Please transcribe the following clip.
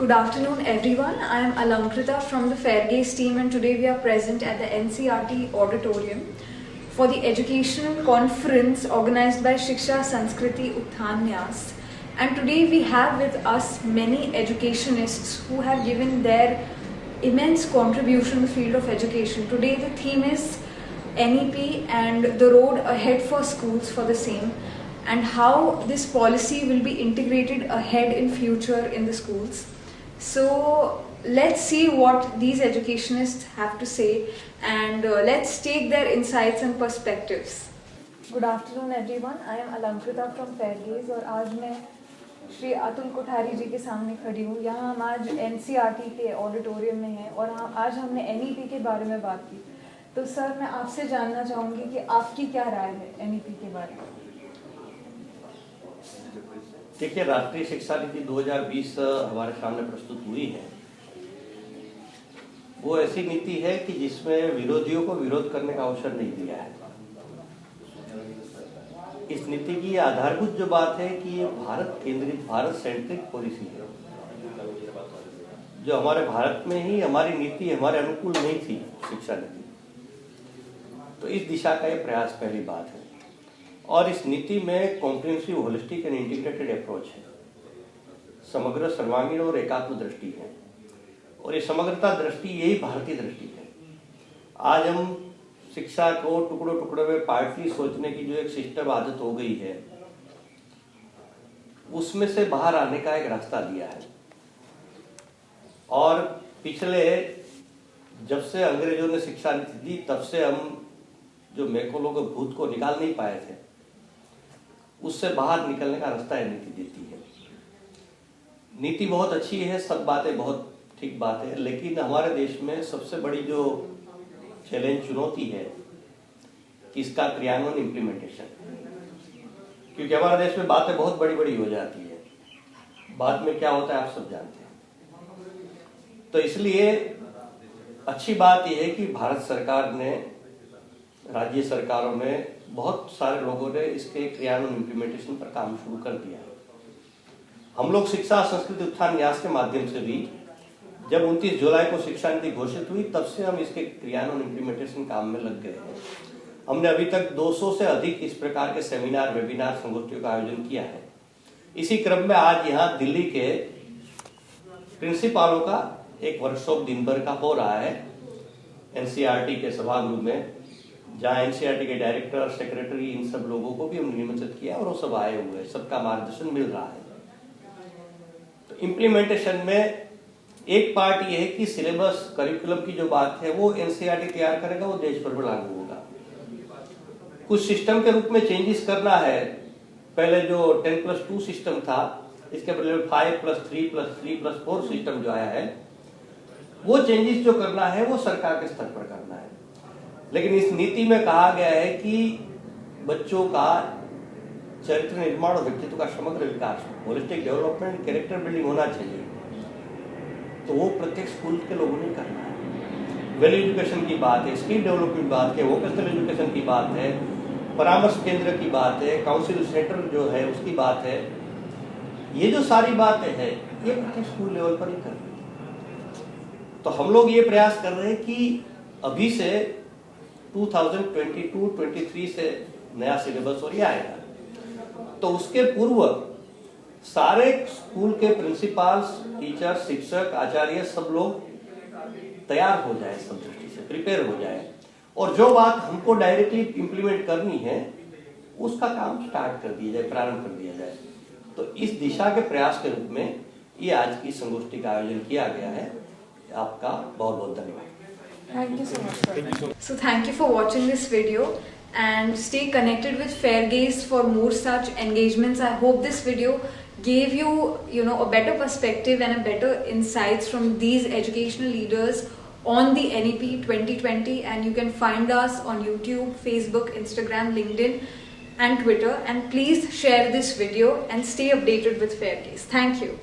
Good afternoon everyone. I am Alankrita from the Fairgaze team and today we are present at the NCERT auditorium for the educational conference organized by Shiksha Sanskriti Utthan Nyas. And today we have with us many educationists who have given their immense contribution in the field of education. Today the theme is NEP and the road ahead for schools for the same, and how this policy will be integrated ahead in future in the schools. So let's see what these educationists have to say and let's take their insights and perspectives. Good afternoon everyone. I am Alankrita from Fairgaze और आज मैं श्री अतुल कोठारी जी के सामने खड़ी हूँ. यहाँ हम आज NCERT के ऑडिटोरियम में हैं और आज हमने NEP के बारे में बात की. तो सर मैं आपसे जानना चाहूँगी कि आपकी क्या राय है NEP के बारे में. देखिए, राष्ट्रीय शिक्षा नीति 2020 हमारे सामने प्रस्तुत हुई है. वो ऐसी नीति है कि जिसमें विरोधियों को विरोध करने का अवसर नहीं दिया है. इस नीति की आधारभूत जो बात है कि ये भारत केंद्रित, भारत सेंट्रिक पॉलिसी है, जो हमारे भारत में ही हमारी नीति हमारे अनुकूल नहीं थी शिक्षा नीति. तो इस दिशा का ये प्रयास पहली बात है. और इस नीति में comprehensive, holistic and integrated approach है. समग्र, सर्वांगीण और एकात्म दृष्टि है. और ये समग्रता दृष्टि यही भारतीय दृष्टि है. आज हम शिक्षा को टुकड़ों टुकड़ों में पार्टली सोचने की जो एक सिस्टम आदत हो गई है, उसमें से बाहर आने का एक रास्ता दिया है. और पिछले, जब से अंग्रेजों ने शिक्षा नीति दी, तब से हम जो मैकोलों के भूत को निकाल नहीं पाए थे, उससे बाहर निकलने का रास्ता है नीति देती है. नीति बहुत अच्छी है, सब बातें बहुत ठीक बात है, लेकिन हमारे देश में सबसे बड़ी जो चैलेंज, चुनौती है कि इसका क्रियान्वयन, इम्प्लीमेंटेशन. क्योंकि हमारे देश में बातें बहुत बड़ी बड़ी हो जाती है, बाद में क्या होता है आप सब जानते हैं. तो इसलिए अच्छी बात यह है कि भारत सरकार ने, राज्य सरकारों में बहुत सारे लोगों ने इसके क्रियान्वयन, इम्प्लीमेंटेशन पर काम शुरू कर दिया है. हम लोग शिक्षा संस्कृति उत्थान न्यास के माध्यम से भी, जब 29 जुलाई को शिक्षा नीति घोषित हुई, तब से हम इसके क्रियान्वयन, इम्प्लीमेंटेशन काम में लग गए हैं. हमने अभी तक 200 से अधिक इस प्रकार के सेमिनार, वेबिनार, संगोष्ठियों का आयोजन किया है. इसी क्रम में आज यहाँ दिल्ली के प्रिंसिपालों का एक वर्कशॉप दिन भर का हो रहा है NCERT के सभागृह में, जहाँ NCERT के डायरेक्टर, सेक्रेटरी, इन सब लोगों को भी हमने निमंत्रित किया और वो सब आए हुए हैं. सबका मार्गदर्शन मिल रहा है. तो इम्प्लीमेंटेशन में एक पार्ट ये है कि सिलेबस, करिकुलम की जो बात है वो NCERT तैयार करेगा, वो देश भर में लागू होगा. कुछ सिस्टम के रूप में चेंजेस करना है. पहले जो 10+2 सिस्टम था, इसके बदले 5+3+3+4 सिस्टम जो आया है, वो चेंजेस जो करना है वो सरकार के स्तर पर करना है. लेकिन इस नीति में कहा गया है कि बच्चों का चरित्र निर्माण और व्यक्तित्व का समग्र विकास, होलिस्टिक डेवलपमेंट, कैरेक्टर बिल्डिंग होना चाहिए. तो वो प्रत्येक स्कूल के लोगों ने करना है. वैल्यू एजुकेशन की बात है, स्किल डेवलपमेंट की बात है, वोकेशनल एजुकेशन की बात है, परामर्श केंद्र की बात है, काउंसिल सेंटर जो है उसकी बात है. ये जो सारी बातें हैं, ये प्रत्येक स्कूल लेवल पर ही करनी है. तो हम लोग ये प्रयास कर रहे हैं कि अभी से 2022-23 से नया सिलेबस और ये आएगा. तो उसके पूर्व सारे स्कूल के प्रिंसिपल्स, टीचर, शिक्षक, आचार्य, सब लोग तैयार हो जाए, सब दृष्टि से प्रिपेयर हो जाए, और जो बात हमको डायरेक्टली इंप्लीमेंट करनी है उसका काम स्टार्ट कर दिया जाए, प्रारंभ कर दिया जाए. तो इस दिशा के प्रयास के रूप में ये आज की संगोष्ठी का आयोजन किया गया है. आपका बहुत बहुत धन्यवाद. Thank you so much, sir. So thank you for watching this video and stay connected with Fairgaze for more such engagements. I hope this video gave you, a better perspective and a better insights from these educational leaders on the NEP 2020, and you can find us on YouTube, Facebook, Instagram, LinkedIn and Twitter. And please share this video and stay updated with Fairgaze. Thank you.